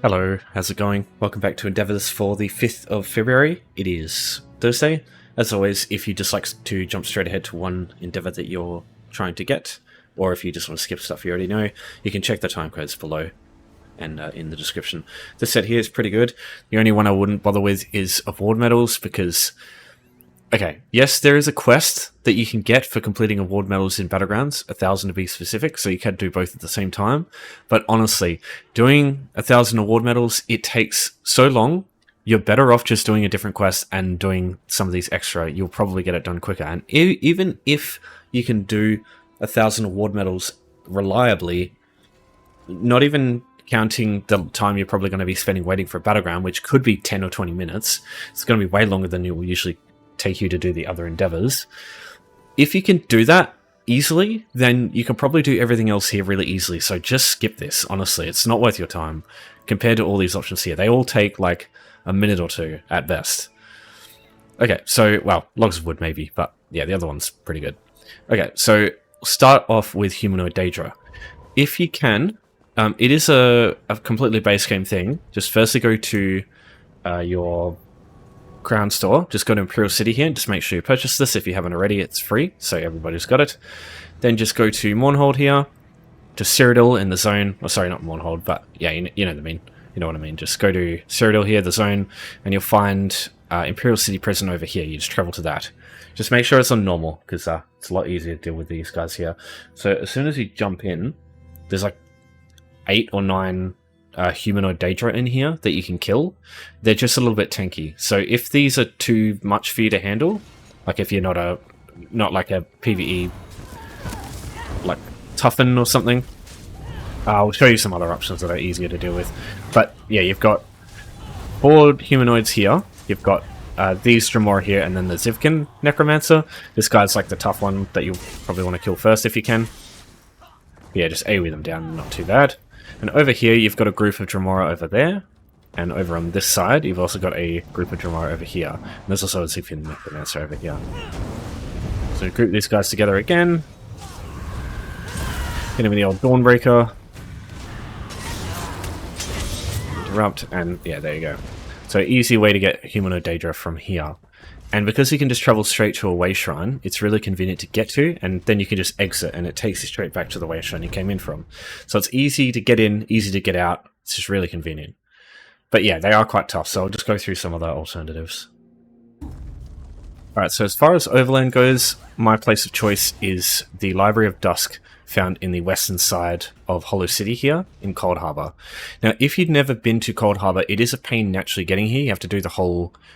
Hello, how's it going? Welcome back to Endeavours for the 5th of February. It is Thursday. As always, if you just like to jump straight ahead to one endeavour that you're trying to get, or if you just want to skip stuff you already know, you can check the timecodes below and in the description. This set here is pretty good. The only one I wouldn't bother with is award medals because... Okay, yes, there is a quest that you can get for completing award medals in Battlegrounds, 1,000 to be specific, so you can do both at the same time. But honestly, doing 1,000 award medals, it takes so long. You're better off just doing a different quest and doing some of these extra. You'll probably get it done quicker. And even if you can do 1,000 award medals reliably, not even counting the time you're probably going to be spending waiting for a battleground, which could be 10 or 20 minutes, it's going to be way longer than you will usually take you to do the other endeavors. If you can do that easily, then you can probably do everything else here really easily. So just skip this, honestly. It's not worth your time compared to all these options here. They all take like a minute or two at best. Okay, so, well, logs of wood maybe, but yeah, the other one's pretty good. Okay, so start off with Humanoid Daedra. If you can, it is a completely base game thing. Just firstly go to your Crown store, just go to Imperial City here and just make sure you purchase this. If you haven't already, it's free, so everybody's got it. Then just go to Mournhold here, to Cyrodiil in the zone. Oh, sorry, not Mournhold, but yeah, you know what I mean. You know what I mean. Just go to Cyrodiil here, the zone, and you'll find Imperial City Prison over here. You just travel to that. Just make sure it's on normal, because it's a lot easier to deal with these guys here. So as soon as you jump in, there's like 8 or 9 Humanoid Daedra in here that you can kill. They're just a little bit tanky. So if these are too much for you to handle, like if you're not like a PvE like Toughen or something, I'll show you some other options that are easier to deal with. But yeah, you've got 4 humanoids here. You've got these Dremora here, and then the Zivkin Necromancer. This guy's like the tough one that you'll probably want to kill first if you can. Yeah, just AoE them down, not too bad. And over here, you've got a group of Dremora over there. And over on this side, you've also got a group of Dremora over here. And there's also a Zivkin Necromancer over here. So group these guys together again. Hit him with the old Dawnbreaker. Interrupt, and yeah, there you go. So easy way to get Humanoid Daedra from here. And because you can just travel straight to a way shrine, it's really convenient to get to, and then you can just exit and it takes you straight back to the way shrine you came in from. So it's easy to get in, easy to get out. It's just really convenient. But yeah, they are quite tough, so I'll just go through some other alternatives. Alright, so as far as Overland goes, my place of choice is the Library of Dusk, found in the western side of Hollow City here in Cold Harbor. Now, if you'd never been to Cold Harbor, it is a pain naturally getting here. You have to do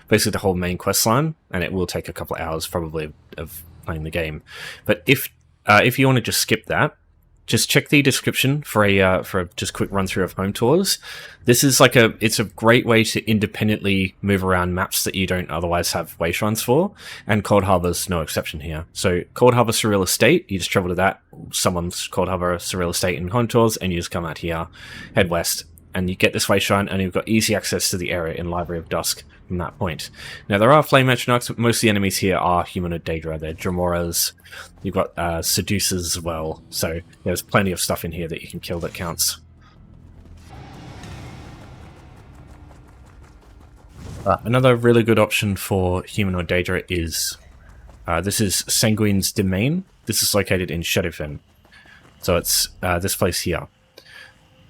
basically the whole main quest line, and it will take a couple of hours probably of playing the game. But if you want to just skip that, just check the description for a just quick run through of home tours. This is it's a great way to independently move around maps that you don't otherwise have way shrines for, and Cold Harbor's no exception here. So Cold Harbor Surreal Estate, you just travel to that, someone's Cold Harbor Surreal Estate in home tours, and you just come out here, head west, and you get this way shrine, and you've got easy access to the area in Library of Dusk from that point. Now, there are Flame Atronachs, but most of the enemies here are Humanoid Daedra. They're Dremoras. You've got Seducers as well, so there's plenty of stuff in here that you can kill that counts. Another really good option for Humanoid Daedra is, this is Sanguine's Domain. This is located in Shadowfen. So it's this place here.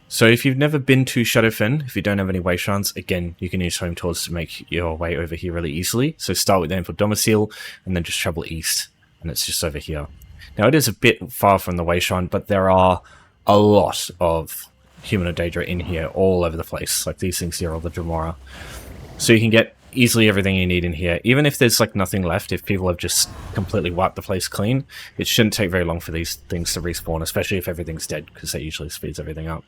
So if you've never been to Shadowfen, if you don't have any way shrines, again, you can use home tours to make your way over here really easily. So start with the Aim for Domicile, and then just travel east, and it's just over here. Now, it is a bit far from the way shrine, but there are a lot of Humanoid Daedra in here all over the place. Like these things here, all the Dremora. So you can get easily everything you need in here. Even if there's like nothing left, if people have just completely wiped the place clean, it shouldn't take very long for these things to respawn, especially if everything's dead, because that usually speeds everything up.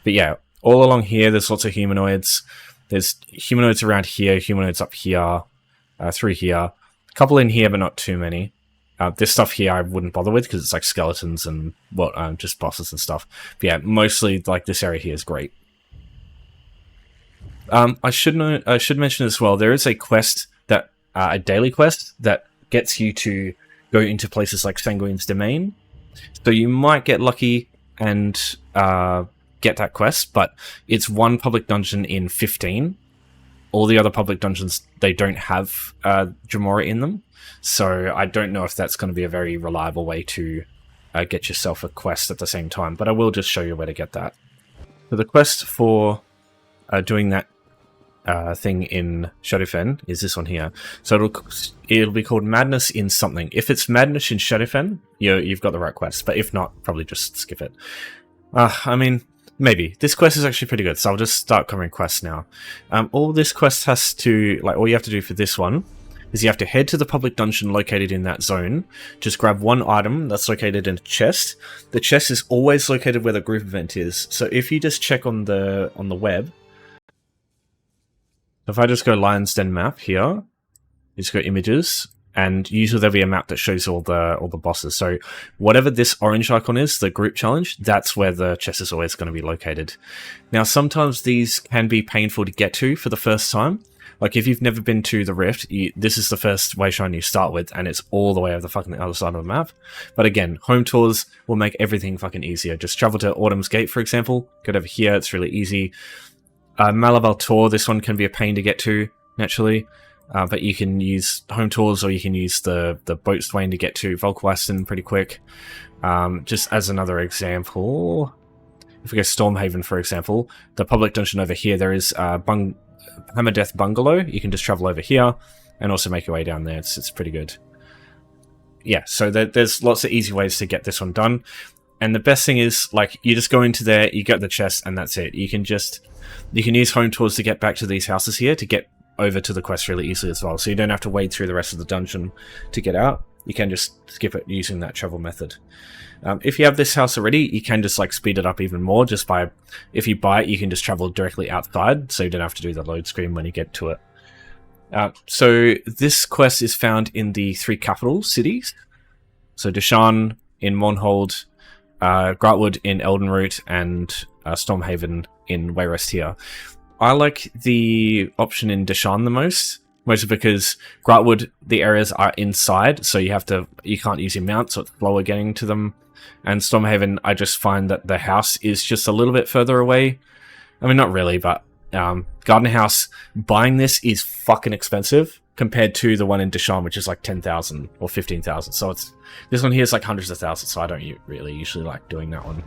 But yeah, all along here, there's lots of humanoids. There's humanoids around here, humanoids up here, through here. A couple in here, but not too many. This stuff here I wouldn't bother with, because it's like skeletons and just bosses and stuff. But yeah, mostly like this area here is great. I should mention as well, there is a quest that a daily quest that gets you to go into places like Sanguine's Domain. So you might get lucky and get that quest, but it's one public dungeon in 15. All the other public dungeons, they don't have Jamora in them, so I don't know if that's going to be a very reliable way to get yourself a quest at the same time, but I will just show you where to get that. So the quest for doing that thing in Shadowfen is this one here. So it'll be called Madness in something. If it's Madness in Shadowfen, you've got the right quest, but if not, probably just skip it. I mean, maybe. This quest is actually pretty good, so I'll just start covering quests now. All this quest has to, all you have to do for this one is you have to head to the public dungeon located in that zone, just grab one item that's located in a chest. The chest is always located where the group event is, so if you just check on the web, if I just go Lion's Den map here, you just go images, and usually there'll be a map that shows all the bosses. So whatever this orange icon is, the group challenge, that's where the chest is always going to be located. Now sometimes these can be painful to get to for the first time. Like if you've never been to the Rift, this is the first wayshrine you start with, and it's all the way over the fucking other side of the map. But again, home tours will make everything fucking easier. Just travel to Autumn's Gate, for example. Get over here, it's really easy. Malaval Tor, this one can be a pain to get to, naturally. But you can use home tours, or you can use the boat swain to get to Volkwasten pretty quick. Just as another example, if we go Stormhaven, for example, the public dungeon over here, there is Hammerdeath Bungalow. You can just travel over here and also make your way down there. It's pretty good. Yeah, so there's lots of easy ways to get this one done. And the best thing is, you just go into there, you get the chest, and that's it. You can use home tours to get back to these houses here to get over to the quest really easily as well. So you don't have to wade through the rest of the dungeon to get out. You can just skip it using that travel method. If you have this house already, you can just speed it up even more just by, if you buy it, you can just travel directly outside, so you don't have to do the load screen when you get to it. So this quest is found in the 3 capital cities. So Deshaan in Mournhold, Grantwood in Eldenroot, and Stormhaven in Wayrest here. I like the option in Deshaan the most, mostly because Grantwood, the areas are inside, so you can't use your mount, so it's slower getting to them. And Stormhaven, I just find that the house is just a little bit further away. I mean, not really, but Garden House, buying this is fucking expensive compared to the one in Deshaan, which is 10,000 or 15,000. So this one here is hundreds of thousands, so I don't really usually like doing that one.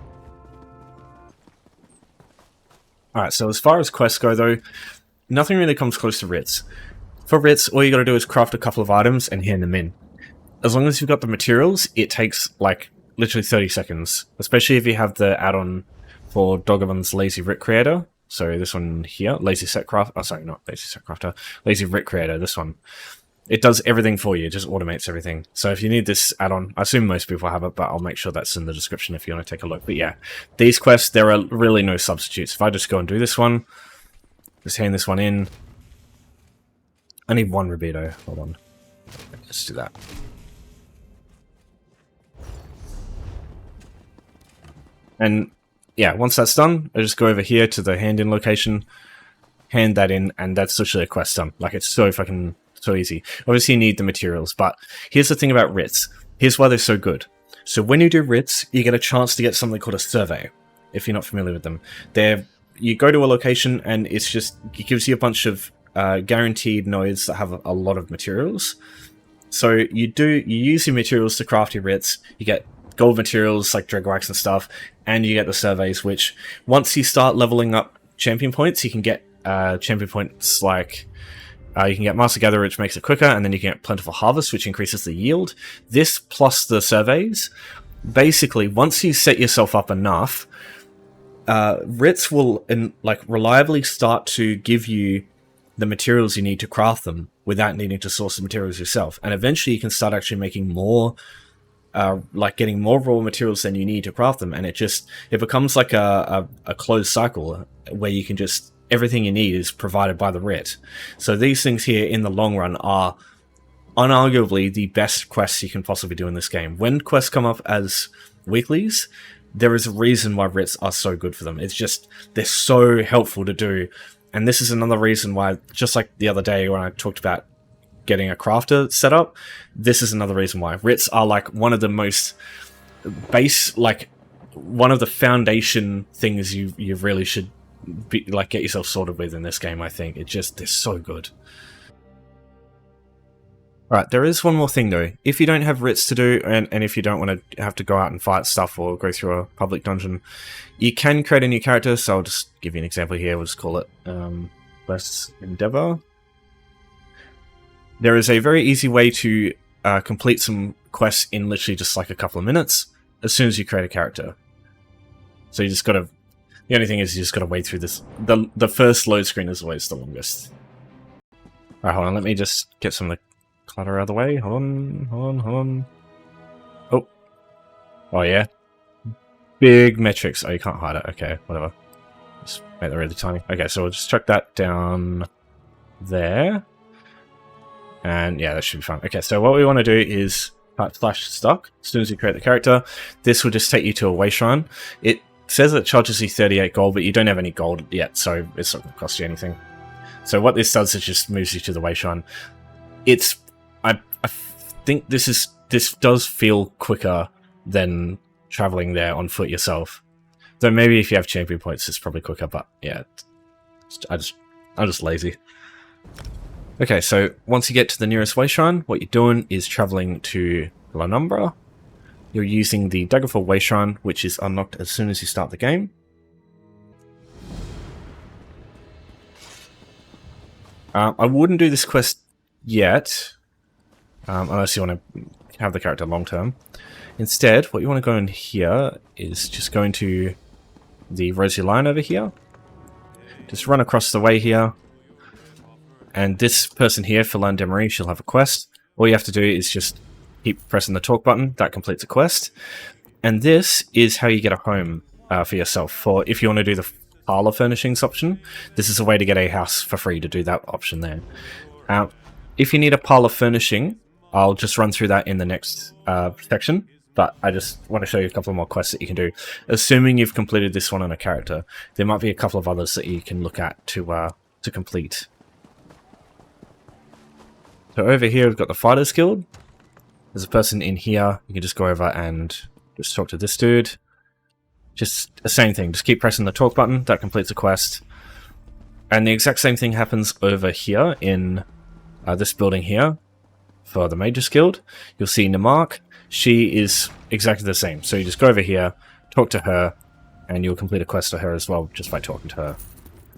Alright, so as far as quests go though, nothing really comes close to writs. For writs, all you gotta do is craft a couple of items and hand them in. As long as you've got the materials, it takes literally 30 seconds, especially if you have the add-on for Doggerman's Lazy Writ Creator. So this one here, Lazy Set Crafter. Oh, sorry, not Lazy Set Crafter. Lazy Writ Creator, this one. It does everything for you, it just automates everything. So if you need this add-on, I assume most people have it, but I'll make sure that's in the description if you want to take a look. But yeah, these quests, there are really no substitutes. If I just go and do this one, just hand this one in. I need 1 Rubido, hold on. Let's do that. And yeah, once that's done, I just go over here to the hand-in location, hand that in, and that's literally a quest done. It's so easy. Obviously you need the materials, but here's the thing about writs. Here's why they're so good. So when you do writs, you get a chance to get something called a survey, if you're not familiar with them. You go to a location and it gives you a bunch of guaranteed nodes that have a lot of materials. So you use your materials to craft your writs, you get gold materials like Dregwax and stuff, and you get the surveys, which once you start leveling up champion points, you can get champion points you can get Master Gatherer, which makes it quicker, and then you can get Plentiful Harvest, which increases the yield. This plus the surveys, basically, once you set yourself up enough, writs will reliably start to give you the materials you need to craft them without needing to source the materials yourself. And eventually you can start actually making more, getting more raw materials than you need to craft them, and it becomes a closed cycle where you can just, everything you need is provided by the writ. So these things here in the long run are unarguably the best quests you can possibly do in this game. When quests come up as weeklies, there is a reason why writs are so good for them. It's just, they're so helpful to do. And this is another reason why, just like the other day when I talked about getting a crafter set up, this is another reason why. Writs are one of the most base, one of the foundation things you really should be, like, get yourself sorted with in this game. I think they're so good. Right, there is one more thing though. If you don't have writs to do, and if you don't want to have to go out and fight stuff or go through a public dungeon, you can create a new character. So I'll just give you an example here. We'll just call it Quest Endeavor. There is a very easy way to complete some quests in literally just like a couple of minutes as soon as you create a character. So you just gotta... The only thing is you just gotta wait through this. The first load screen is always the longest. Alright, hold on. Let me just get some of the clutter out of the way. Hold on. Oh. Oh, yeah. Big metrics. Oh, you can't hide it. Okay, whatever. Just make that really tiny. Okay, so we'll just chuck that down there. And yeah, that should be fine. Okay, so what we want to do is /stock. As soon as you create the character, this will just take you to a way shrine. It says it charges you 38 gold, but you don't have any gold yet, so it's not going to cost you anything. So what this does is just moves you to the way shrine. I think this does feel quicker than traveling there on foot yourself. Though maybe if you have champion points, it's probably quicker. But yeah, I'm just lazy. Okay, so once you get to the nearest way shrine, what you're doing is traveling to Lanumbra. You're using the Daggerfall way shrine, which is unlocked as soon as you start the game. I wouldn't do this quest yet. Unless you want to have the character long term. Instead, what you want to go in here is just go into the rosy line over here. Just run across the way here. And this person here, Philan Demarie, she'll have a quest. All you have to do is just keep pressing the talk button. That completes a quest. And this is how you get a home for yourself. For if you want to do the Parlor Furnishings option, this is a way to get a house for free to do that option there. If you need a Parlor Furnishing, I'll just run through that in the next section, but I just want to show you a couple more quests that you can do. Assuming you've completed this one on a character, there might be a couple of others that you can look at to complete. So over here we've got the Fighters Guild. There's a person in here. You can just go over and just talk to this dude. Just the same thing. Just keep pressing the talk button. That completes a quest. And the exact same thing happens over here in this building here. For the Mages Guild, you'll see Namark. She is exactly the same. So you just go over here, talk to her, and you'll complete a quest for her as well just by talking to her.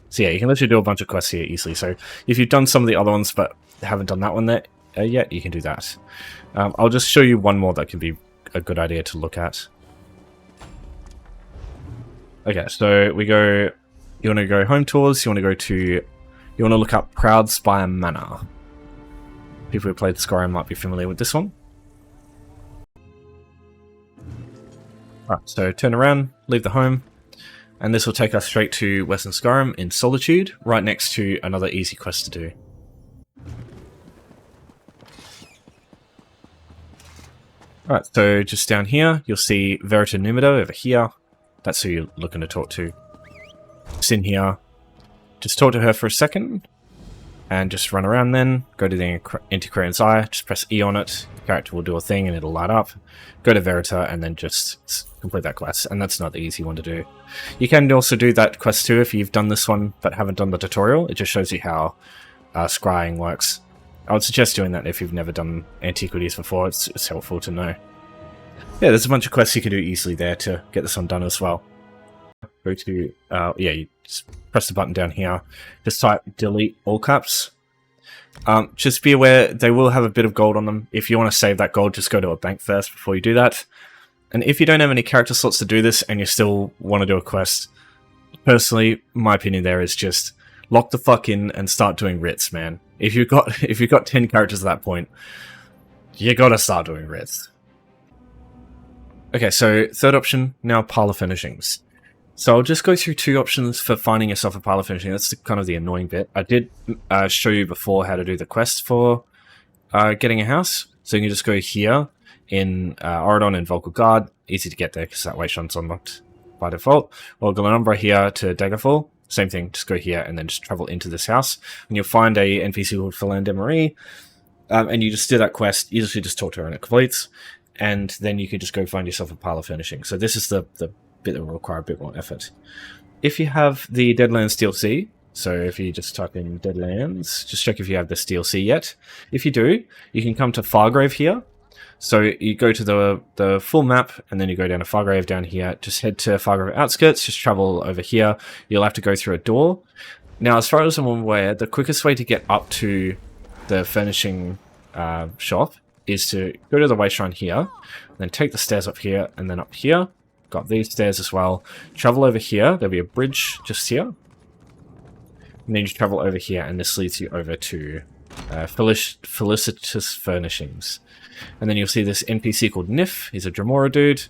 So yeah, you can literally do a bunch of quests here easily. So if you've done some of the other ones but haven't done that one yet, you can do that. I'll just show you one more that can be a good idea to look at. Okay, so we go... You want to go home tours, you want to look up Proud Spire Manor. People who played Skyrim might be familiar with this one. Alright, so turn around, leave the home, and this will take us straight to Western Skyrim in Solitude, right next to another easy quest to do. Alright, so just down here, you'll see Verita Numido over here. That's who you're looking to talk to. Just in here, just talk to her for a second. And just run around then, go to the Antiquarian's Eye, just press E on it, the character will do a thing and it'll light up. Go to Verita and then just complete that quest, and that's not the easy one to do. You can also do that quest too if you've done this one but haven't done the tutorial. It just shows you how scrying works. I would suggest doing that if you've never done Antiquities before, it's helpful to know. Yeah, there's a bunch of quests you can do easily there to get this one done as well. Go to, yeah, you just press the button down here, just type delete all caps. Just be aware they will have a bit of gold on them. If you want to save that gold, just go to a bank first before you do that. And if you don't have any character slots to do this and you still want to do a quest, personally, my opinion there is just lock the fuck in and start doing writs, man. If you've got 10 characters at that point, you gotta start doing writs. Okay, so third option, now Parlor Furnishings. So I'll just go through two options for finding yourself a Parlor Furnishing. That's kind of the annoying bit. I did show you before how to do the quest for getting a house. So you can just go here in Auradon and Volcal Guard. Easy to get there because that way Shun's unlocked by default. Or Glenumbra here to Daggerfall. Same thing, just go here and then just travel into this house. And you'll find a NPC called Philan Demarie. And you just do that quest. You usually just talk to her and it completes. and then you could just go find yourself a Parlor Furnishing. So this is the bit that will require a bit more effort. If you have the Deadlands DLC, so if you just type in Deadlands, just check if you have this DLC yet. If you do, you can come to Fargrave here. So you go to the full map, and then you go down to Fargrave down here. Just head to Fargrave Outskirts, just travel over here. You'll have to go through a door. Now, as far as I'm aware, the quickest way to get up to the furnishing shop is to go to the Wayshrine here, then take the stairs up here, and then up here. Got these stairs as well. Travel over here. There'll be a bridge just here. And then you travel over here, and this leads you over to Felicitous Furnishings. And then you'll see this NPC called Nif. He's a Dremora dude.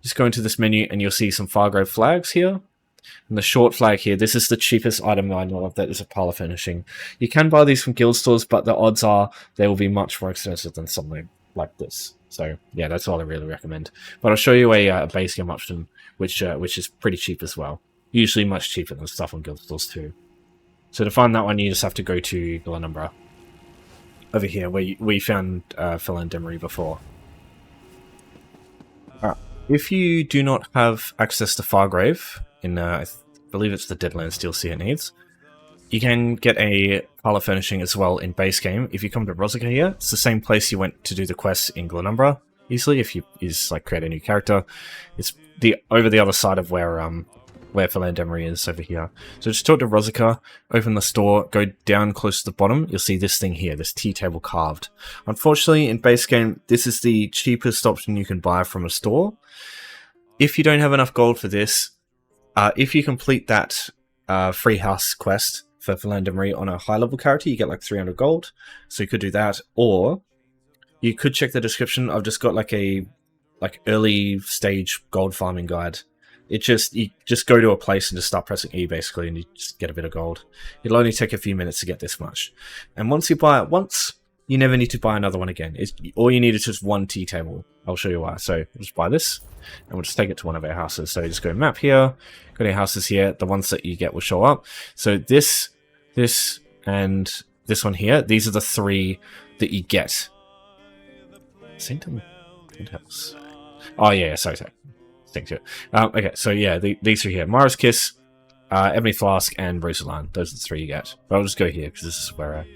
Just go into this menu, and you'll see some Fargrave flags here. And the short flag here, this is the cheapest item I know of that is a Parlor Furnishing. You can buy these from guild stores, but the odds are they will be much more expensive than something like this. So yeah, that's all I really recommend. But I'll show you a base game option, which is pretty cheap as well. Usually much cheaper than stuff on guild stores too. So to find that one, you just have to go to Glenumbra. Over here, where we found Philandemery before. If you do not have access to Fargrave, in I believe it's the Deadlands DLC it needs, you can get a Parlor Furnishing as well in base game. If you come to Rosica here, it's the same place you went to do the quests in Glenumbra. Easily, if you create a new character, it's over the other side of where Philandemery is over here. So just talk to Rosica, open the store, go down close to the bottom. You'll see this thing here, this tea table carved. Unfortunately, in base game, this is the cheapest option you can buy from a store. If you don't have enough gold for this, if you complete that free house quest for Philandemery on a high level character, you get like 300 gold. So you could do that, or you could check the description. I've just got like a early stage gold farming guide. You just go to a place and just start pressing E basically, and you just get a bit of gold. It'll only take a few minutes to get this much. And once you buy it once, you never need to buy another one again. All you need is just one tea table. I'll show you why. So we'll just buy this, and we'll just take it to one of our houses. So just go map here, go to your houses here. The ones that you get will show up. So this, and this one here, these are the three that you get. Sanctum House. Oh yeah, sorry. Stick to it. Okay, so yeah, these three here: Mara's Kiss, Ebony Flask, and Rosaline. Those are the three you get. But I'll just go here because this is where I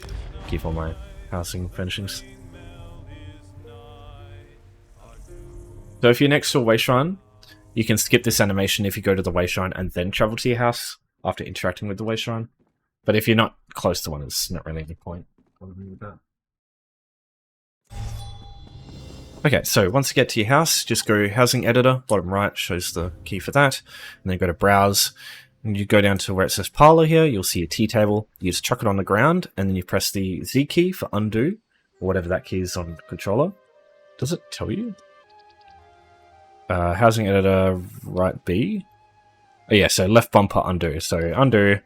keep all my housing furnishings. So if you're next to a Wayshrine, you can skip this animation if you go to the Wayshrine and then travel to your house after interacting with the Wayshrine. But if you're not close to one, it's not really any point. Okay, so once you get to your house, just go Housing Editor, bottom right shows the key for that, and then go to Browse, and you go down to where it says Parlor here, you'll see a tea table, you just chuck it on the ground, and then you press the Z key for undo, or whatever that key is on controller. Does it tell you? Housing Editor, right B? Oh yeah, so left bumper undo, so undo,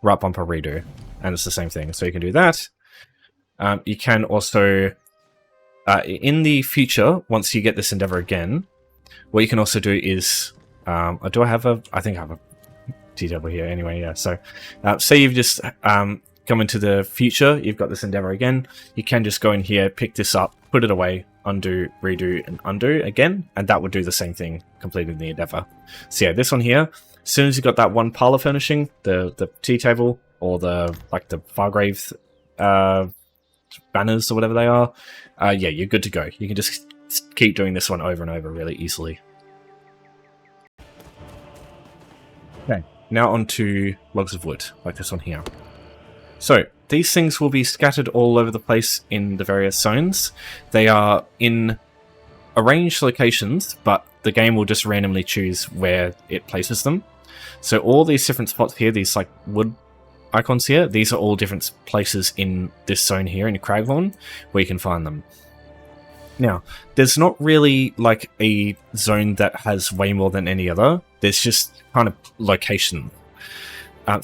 right bumper redo, and it's the same thing, so you can do that. You can also... in the future, once you get this endeavor again, what you can also do is, I think I have a tea table here anyway, yeah. So, say you've just come into the future, you've got this endeavor again, you can just go in here, pick this up, put it away, undo, redo, and undo again, and that would do the same thing, completing the endeavor. So yeah, this one here, as soon as you got that one Parlor Furnishing, the tea table, or the Fargrave banners or whatever they are, yeah, you're good to go. You can just keep doing this one over and over really easily. Okay, now on to logs of wood, like this one here. So, these things will be scattered all over the place in the various zones. They are in arranged locations, but the game will just randomly choose where it places them. So all these different spots here, these like wood icons here, these are all different places in this zone here in Craglorn where you can find them. Now, there's not really like a zone that has way more than any other. There's just kind of location.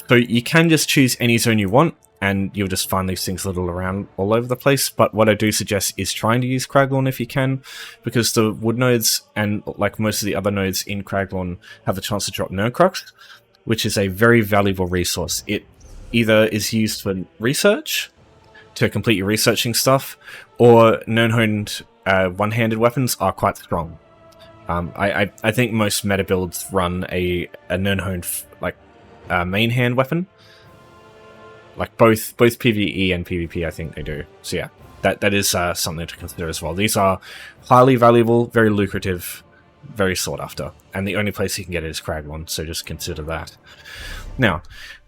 So you can just choose any zone you want, and you'll just find these things little around all over the place. But what I do suggest is trying to use Craglorn if you can, because the wood nodes and like most of the other nodes in Craglorn have a chance to drop Nerdcrux, which is a very valuable resource. It either is used for research, to complete your researching stuff, or Nerdhoned one-handed weapons are quite strong. I think most meta builds run a Nirnhoned main hand weapon. Like both PvE and PvP, I think they do. So yeah, that is something to consider as well. These are highly valuable, very lucrative, very sought after, and the only place you can get it is Kraglon, so just consider that. Now,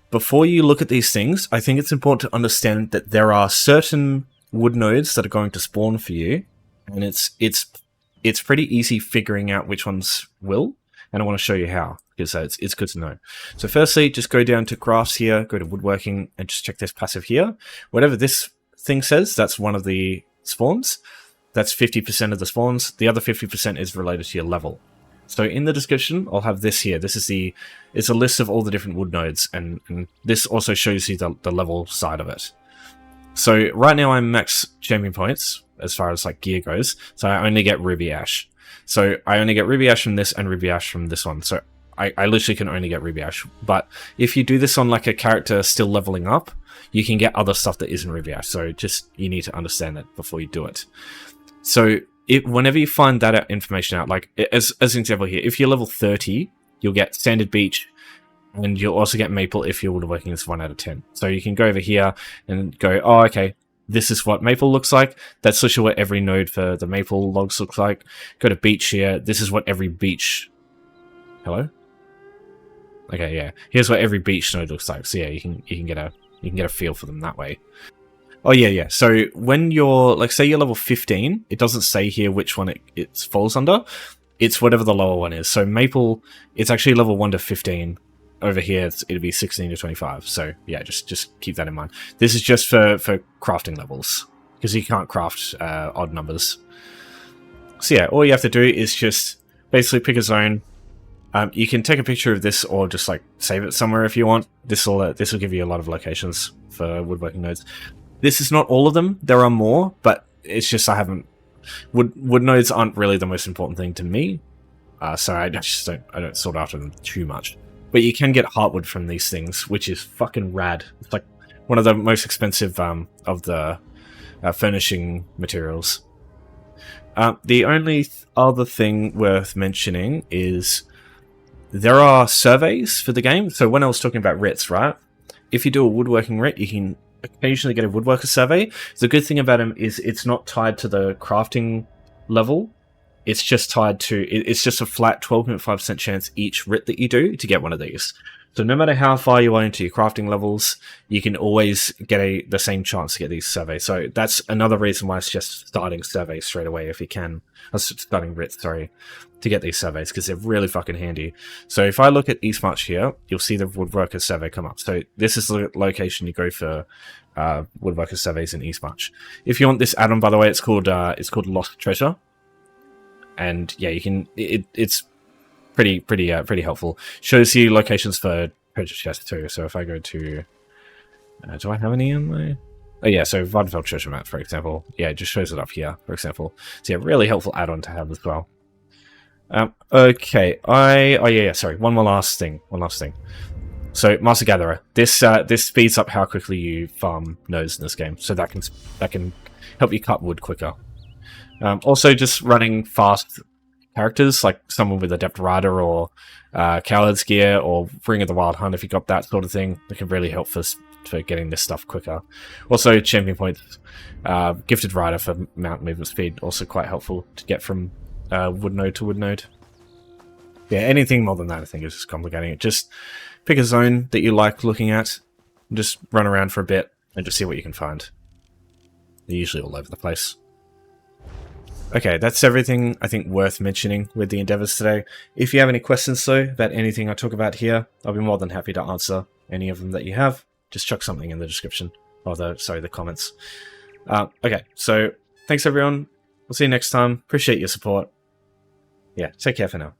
before you look at these things, I think it's important to understand that there are certain wood nodes that are going to spawn for you, and it's pretty easy figuring out which ones will, and I want to show you how, because it's good to know. So firstly, just go down to crafts here, go to woodworking, and just check this passive here. Whatever this thing says, that's one of the spawns. That's 50% of the spawns. The other 50% is related to your level. So in the description, I'll have this here. This is it's a list of all the different wood nodes, and this also shows you the level side of it. So right now I'm max champion points as far as like gear goes. So I only get Ruby Ash. So I only get Ruby Ash from this and Ruby Ash from this one. So I literally can only get Ruby Ash. But if you do this on like a character still leveling up, you can get other stuff that isn't Ruby Ash. So you need to understand that before you do it. So whenever you find that information out, like as an example here, if you're level 30, you'll get Standard Beach, and you'll also get Maple if you're woodworking this 1 out of 10. So you can go over here and go, oh, okay, this is what Maple looks like. That's literally what every node for the Maple logs looks like. Go to Beach here. This is what every Beach... Hello? Okay, yeah. Here's what every Beach node looks like. So yeah, you can get a feel for them that way. Oh yeah. So when you're, like, say you're level 15, it doesn't say here which one it falls under. It's whatever the lower one is. So Maple, it's actually level 1 to 15. Over here, it'll be 16 to 25. So yeah, just keep that in mind. This is just for crafting levels, because you can't craft odd numbers. So yeah, all you have to do is just basically pick a zone. You can take a picture of this or just like save it somewhere if you want. This will give you a lot of locations for woodworking nodes. This is not all of them. There are more, but it's just I haven't... Wood nodes aren't really the most important thing to me, so I don't sort after them too much. But you can get heartwood from these things, which is fucking rad. It's like one of the most expensive of the furnishing materials. The only other thing worth mentioning is there are surveys for the game. So when I was talking about writs, right? If you do a woodworking writ, you can occasionally get a woodworker survey. The good thing about them is it's not tied to the crafting level. It's just tied to... It's just a flat 12.5% chance each writ that you do to get one of these. So no matter how far you are into your crafting levels, you can always get the same chance to get these surveys. So that's another reason why it's just starting surveys straight away if you can. Starting writs, sorry, to get these surveys, because they're really fucking handy. So if I look at East March here, you'll see the woodworker survey come up. So this is the location you go for woodworker surveys in East March. If you want this add-on, by the way, it's called Lost Treasure. And yeah, you can. It's pretty helpful. Shows you locations for treasure chests too. So if I go to, do I have any in my? Oh yeah, so Vodfell treasure map, for example. Yeah, it just shows it up here, for example. So yeah, really helpful add-on to have as well. Okay, sorry. One last thing. So Master Gatherer. This speeds up how quickly you farm nodes in this game. So that can help you cut wood quicker. Also, just running fast characters, like someone with Adept Rider or Coward's Gear or Ring of the Wild Hunt, if you got that sort of thing, that can really help for getting this stuff quicker. Also, champion points, Gifted Rider for mount movement speed, also quite helpful to get from wood node to wood node. Yeah, anything more than that I think is just complicating it. Just pick a zone that you like looking at, and just run around for a bit and just see what you can find. They're usually all over the place. Okay, that's everything I think worth mentioning with the endeavors today. If you have any questions though about anything I talk about here, I'll be more than happy to answer any of them that you have. Just chuck something in the description, or the comments. Okay, so thanks everyone. We'll see you next time. Appreciate your support. Yeah, take care for now.